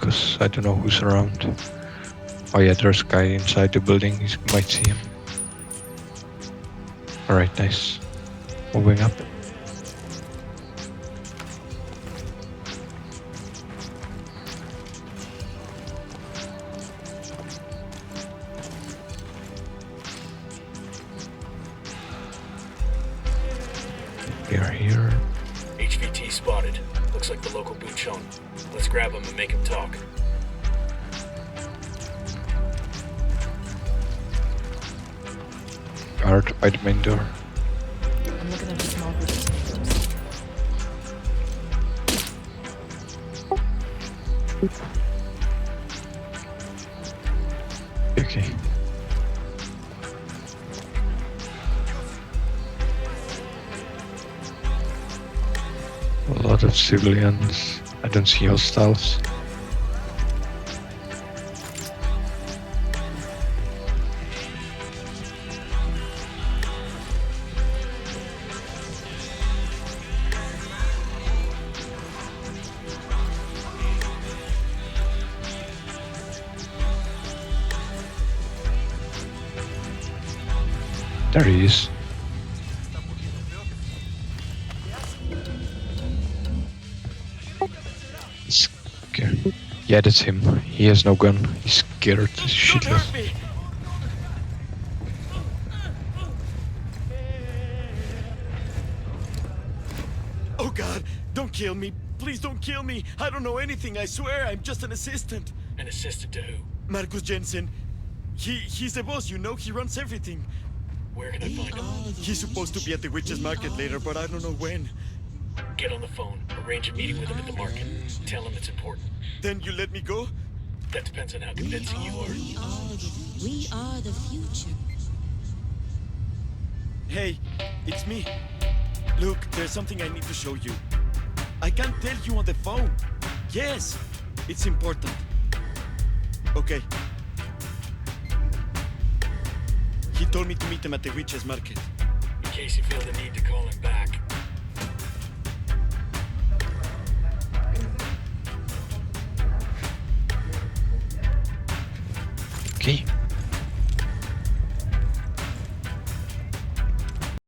because I don't know who's around. Oh yeah, there's a guy inside the building. You might see him. Alright, nice. Moving up. We are here. HVT spotted. Looks like the local boochon. Let's grab him and make him talk. Guard by the main door. I'm looking at a small group of victims. Okay. A lot of civilians. I don't see hostiles. There he is. Scared. Yeah, that's him. He has no gun. He's scared shitless. Oh God, don't kill me. Please don't kill me. I don't know anything, I swear. I'm just an assistant. An assistant to who? Marcus Jensen. He's the boss, you know, he runs everything. Where can I find him? He's supposed to be at the witch's market later, but I don't know when. Get on the phone. Arrange a meeting with him at the market. Tell him it's important. Then you let me go? That depends on how convincing you are. We are the future. Hey, it's me. Look, there's something I need to show you. I can't tell you on the phone. Yes, it's important. Okay. He told me to meet him at the witch's market. In case you feel the need to call him back. Okay.